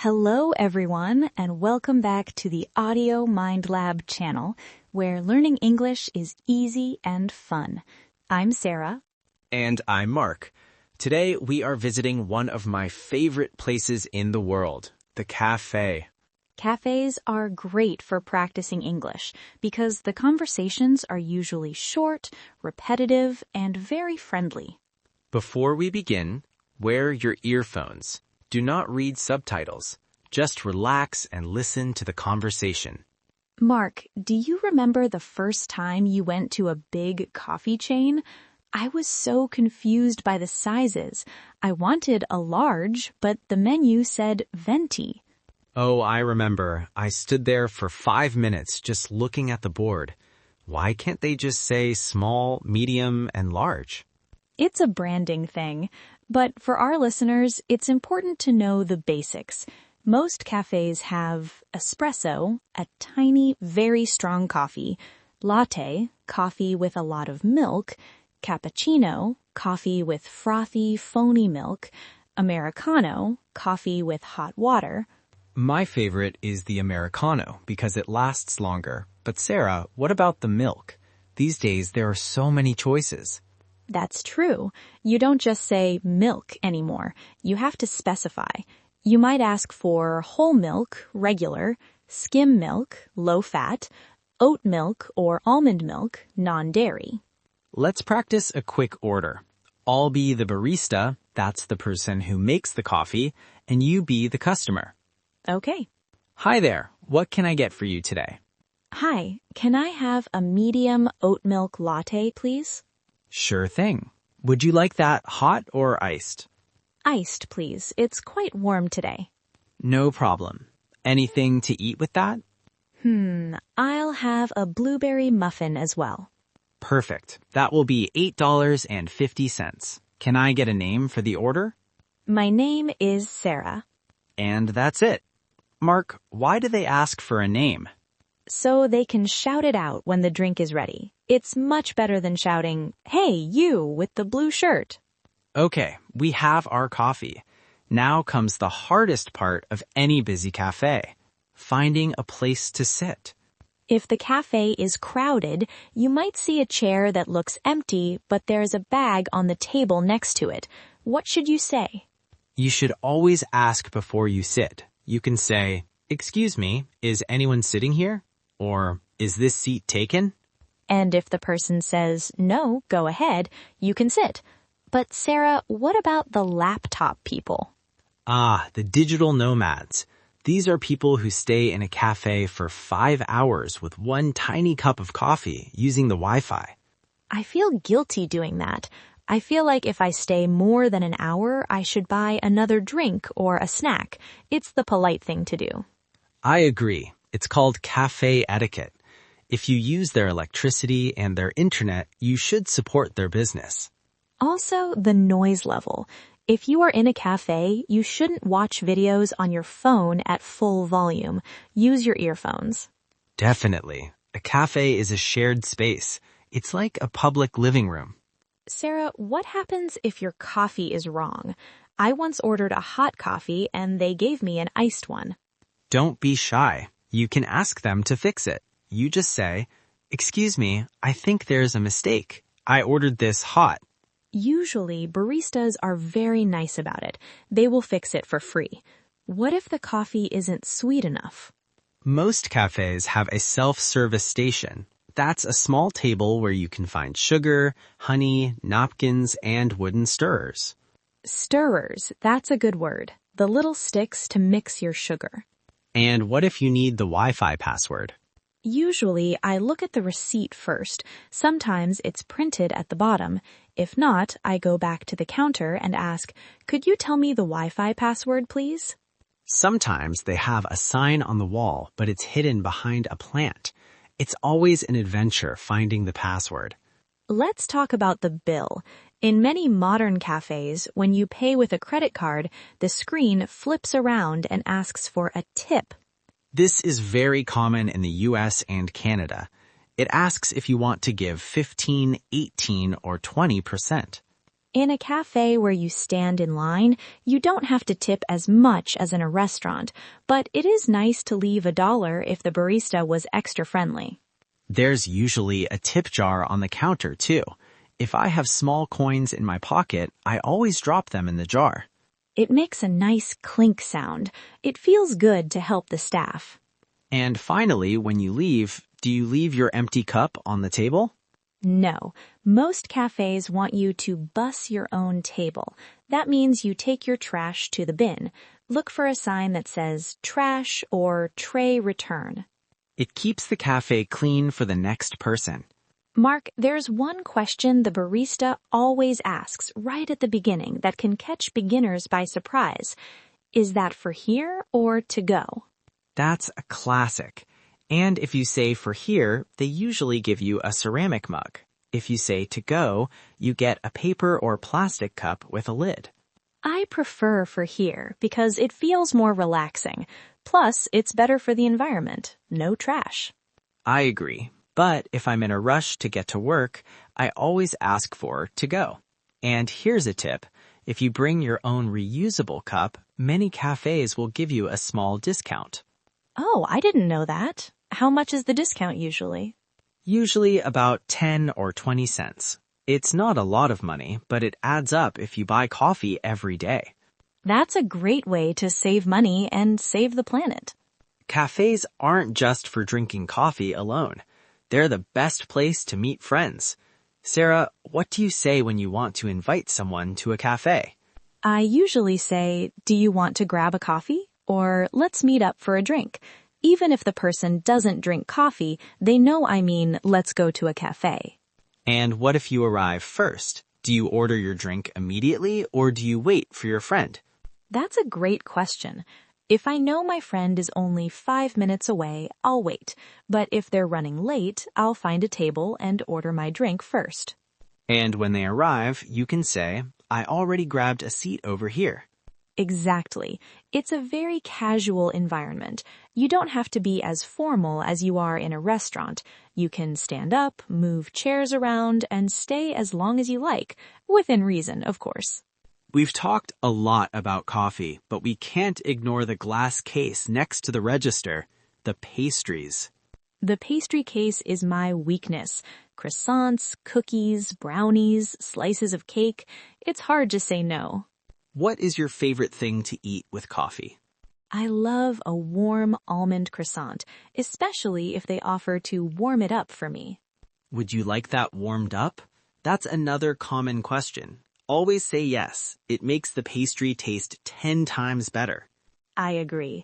Hello, everyone, and welcome back to the Audio Mind Lab channel, where learning English is easy and fun. I'm Sarah. And I'm Mark. Today, we are visiting one of my favorite places in the world, the cafe. Cafes are great for practicing English because the conversations are usually short, repetitive, and very friendly. Before we begin, wear your earphones. Do not read subtitles. Just relax and listen to the conversation. Mark, do you remember the first time you went to a big coffee chain? I was so confused by the sizes. I wanted a large, but the menu said venti. Oh, I remember. I stood there for 5 minutes just looking at the board. Why can't they just say small, medium, and large? It's a branding thing, but for our listeners, it's important to know the basics. Most cafes have espresso, a tiny, very strong coffee, latte, coffee with a lot of milk, cappuccino, coffee with frothy, phony milk, Americano, coffee with hot water. My favorite is the Americano because it lasts longer. But Sarah, what about the milk? These days, there are so many choices. That's true. You don't just say milk anymore. You have to specify. You might ask for whole milk, regular, skim milk, low fat, oat milk or almond milk, non-dairy. Let's practice a quick order. I'll be the barista, that's the person who makes the coffee, and you be the customer. Okay. Hi there, what can I get for you today? Hi, can I have a medium oat milk latte, please? Sure thing. Would you like that hot or iced? Iced, please. It's quite warm today. No problem. Anything to eat with that? I'll have a blueberry muffin as well. Perfect. That will be $8.50. Can I get a name for the order? My name is Sarah. And that's it. Mark, why do they ask for a name? So they can shout it out when the drink is ready. It's much better than shouting, "Hey, you with the blue shirt." Okay, we have our coffee. Now comes the hardest part of any busy cafe, finding a place to sit. If the cafe is crowded, you might see a chair that looks empty, but there's a bag on the table next to it. What should you say? You should always ask before you sit. You can say, "Excuse me, is anyone sitting here?" Or, "Is this seat taken?" And if the person says, "No, go ahead," you can sit. But Sarah, what about the laptop people? The digital nomads. These are people who stay in a cafe for 5 hours with one tiny cup of coffee using the Wi-Fi. I feel guilty doing that. I feel like if I stay more than an hour, I should buy another drink or a snack. It's the polite thing to do. I agree. It's called cafe etiquette. If you use their electricity and their internet, you should support their business. Also, the noise level. If you are in a cafe, you shouldn't watch videos on your phone at full volume. Use your earphones. Definitely. A cafe is a shared space. It's like a public living room. Sarah, what happens if your coffee is wrong? I once ordered a hot coffee and they gave me an iced one. Don't be shy. You can ask them to fix it. You just say, "Excuse me, I think there's a mistake. I ordered this hot." Usually, baristas are very nice about it. They will fix it for free. What if the coffee isn't sweet enough? Most cafes have a self-service station. That's a small table where you can find sugar, honey, napkins, and wooden stirrers. Stirrers, that's a good word. The little sticks to mix your sugar. And what if you need the Wi-Fi password? Usually, I look at the receipt first. Sometimes it's printed at the bottom. If not, I go back to the counter and ask, "Could you tell me the Wi-Fi password, please?" Sometimes they have a sign on the wall, but it's hidden behind a plant. It's always an adventure finding the password. Let's talk about the bill. In many modern cafes, when you pay with a credit card, the screen flips around and asks for a tip. This is very common in the US and Canada. It asks if you want to give 15, 18, or 20%. In a cafe where you stand in line, you don't have to tip as much as in a restaurant, but it is nice to leave $1 if the barista was extra friendly. There's usually a tip jar on the counter, too. If I have small coins in my pocket, I always drop them in the jar. It makes a nice clink sound. It feels good to help the staff. And finally, when you leave, do you leave your empty cup on the table? No, most cafes want you to bus your own table. That means you take your trash to the bin. Look for a sign that says trash or tray return. It keeps the cafe clean for the next person. Mark, there's one question the barista always asks right at the beginning that can catch beginners by surprise. Is that for here or to go? That's a classic. And if you say for here, they usually give you a ceramic mug. If you say to go, you get a paper or plastic cup with a lid. I prefer for here because it feels more relaxing. Plus, it's better for the environment. No trash. I agree. But if I'm in a rush to get to work, I always ask for to go. And here's a tip. If you bring your own reusable cup, many cafes will give you a small discount. Oh, I didn't know that. How much is the discount usually? Usually about 10 or 20 cents. It's not a lot of money, but it adds up if you buy coffee every day. That's a great way to save money and save the planet. Cafes aren't just for drinking coffee alone. They're the best place to meet friends. Sarah, what do you say when you want to invite someone to a cafe? I usually say, do you want to grab a coffee? Or let's meet up for a drink. Even if the person doesn't drink coffee, they know I mean let's go to a cafe. And what if you arrive first? Do you order your drink immediately or do you wait for your friend? That's a great question. If I know my friend is only 5 minutes away, I'll wait. But if they're running late, I'll find a table and order my drink first. And when they arrive, you can say, I already grabbed a seat over here. Exactly. It's a very casual environment. You don't have to be as formal as you are in a restaurant. You can stand up, move chairs around, and stay as long as you like, within reason, of course. We've talked a lot about coffee, but we can't ignore the glass case next to the register, the pastries. The pastry case is my weakness. Croissants, cookies, brownies, slices of cake. It's hard to say no. What is your favorite thing to eat with coffee? I love a warm almond croissant, especially if they offer to warm it up for me. Would you like that warmed up? That's another common question. Always say yes. It makes the pastry taste 10 times better. I agree.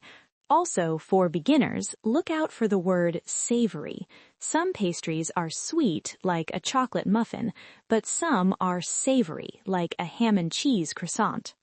Also, for beginners, look out for the word savory. Some pastries are sweet, like a chocolate muffin, but some are savory, like a ham and cheese croissant.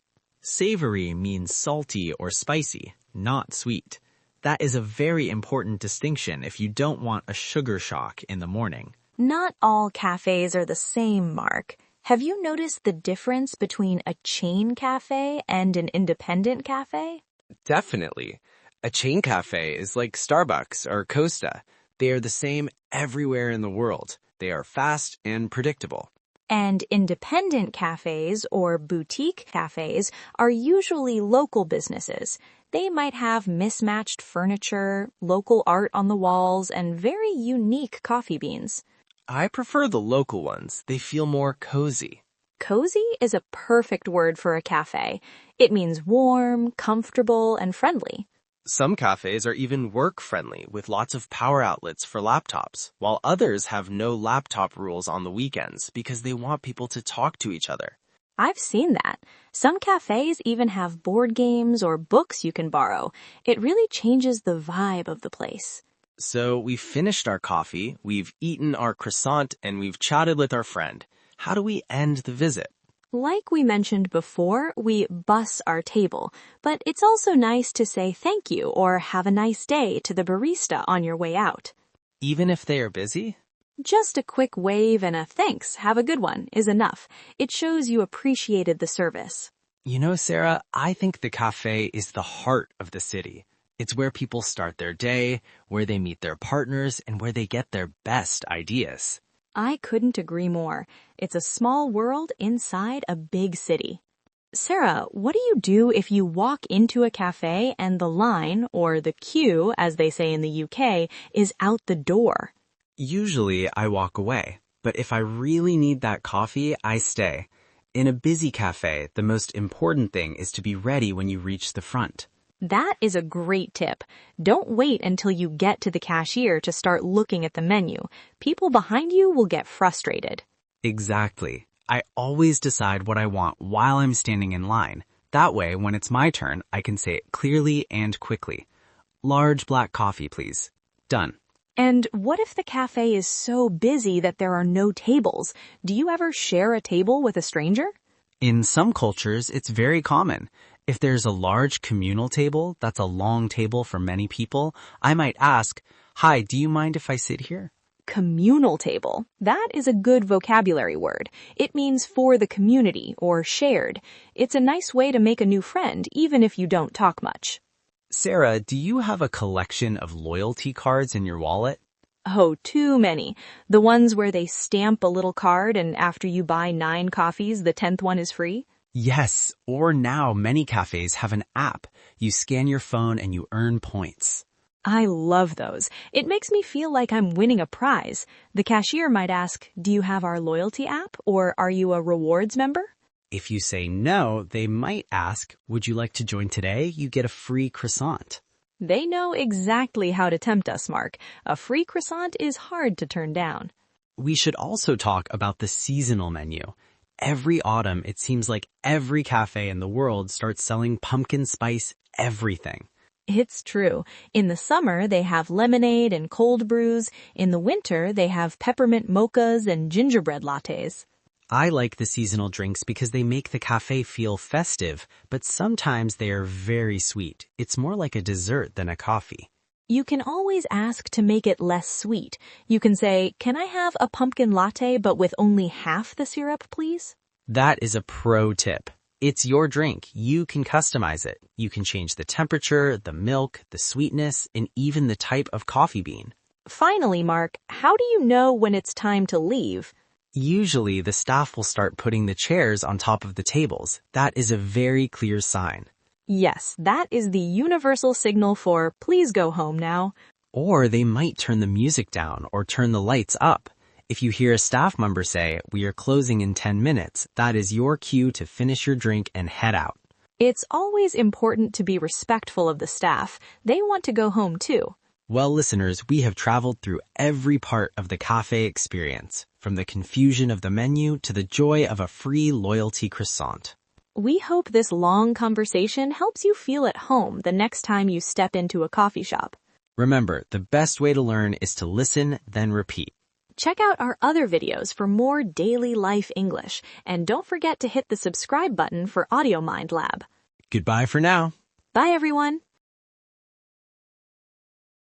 Savory means salty or spicy, not sweet. That is a very important distinction if you don't want a sugar shock in the morning. Not all cafes are the same, Mark. Have you noticed the difference between a chain cafe and an independent cafe? Definitely. A chain cafe is like Starbucks or Costa. They are the same everywhere in the world. They are fast and predictable. And independent cafes or boutique cafes are usually local businesses. They might have mismatched furniture, local art on the walls, and very unique coffee beans. I prefer the local ones. They feel more cozy. Cozy is a perfect word for a cafe. It means warm, comfortable, and friendly. Some cafes are even work-friendly with lots of power outlets for laptops, while others have no laptop rules on the weekends because they want people to talk to each other. I've seen that. Some cafes even have board games or books you can borrow. It really changes the vibe of the place. So we've finished our coffee, we've eaten our croissant, and we've chatted with our friend. How do we end the visit? Like we mentioned before, we bus our table, but it's also nice to say thank you or have a nice day to the barista on your way out. Even if they are busy? Just a quick wave and a thanks, have a good one is enough. It shows you appreciated the service. You know, Sarah, I think the cafe is the heart of the city. It's where people start their day, where they meet their partners, and where they get their best ideas. I couldn't agree more. It's a small world inside a big city. Sarah, what do you do if you walk into a cafe and the line, or the queue, as they say in the UK, is out the door? Usually I walk away, but if I really need that coffee, I stay. In a busy cafe, the most important thing is to be ready when you reach the front. That is a great tip. Don't wait until you get to the cashier to start looking at the menu. People behind you will get frustrated. Exactly. I always decide what I want while I'm standing in line. That way, when it's my turn, I can say it clearly and quickly. Large black coffee, please. Done. And what if the cafe is so busy that there are no tables? Do you ever share a table with a stranger? In some cultures, it's very common. If there's a large communal table, that's a long table for many people, I might ask, "Hi, do you mind if I sit here?" Communal table. That is a good vocabulary word. It means for the community or shared. It's a nice way to make a new friend, even if you don't talk much. Sarah, do you have a collection of loyalty cards in your wallet? Oh, too many. The ones where they stamp a little card and after you buy 9 coffees, the 10th one is free? Yes, or now many cafes have an app. You scan your phone and you earn points. I love those. It makes me feel like I'm winning a prize. The cashier might ask, "Do you have our loyalty app?" or "Are you a rewards member?" If you say no, they might ask, "Would you like to join today? You get a free croissant." They know exactly how to tempt us, Mark. A free croissant is hard to turn down. We should also talk about the seasonal menu. Every autumn, it seems like every cafe in the world starts selling pumpkin spice everything. It's true. In the summer, they have lemonade and cold brews. In the winter, they have peppermint mochas and gingerbread lattes. I like the seasonal drinks because they make the cafe feel festive, but sometimes they are very sweet. It's more like a dessert than a coffee. You can always ask to make it less sweet. You can say, "Can I have a pumpkin latte but with only half the syrup, please?" That is a pro tip. It's your drink. You can customize it. You can change the temperature, the milk, the sweetness, and even the type of coffee bean. Finally, Mark, how do you know when it's time to leave? Usually, the staff will start putting the chairs on top of the tables. That is a very clear sign. Yes, that is the universal signal for "please go home now." Or they might turn the music down or turn the lights up. If you hear a staff member say, "We are closing in 10 minutes, that is your cue to finish your drink and head out. It's always important to be respectful of the staff. They want to go home too. Well, listeners, we have traveled through every part of the cafe experience, from the confusion of the menu to the joy of a free loyalty croissant. We hope this long conversation helps you feel at home the next time you step into a coffee shop. Remember, the best way to learn is to listen, then repeat. Check out our other videos for more daily life English, and don't forget to hit the subscribe button for Audio Mind Lab. Goodbye for now. Bye, everyone.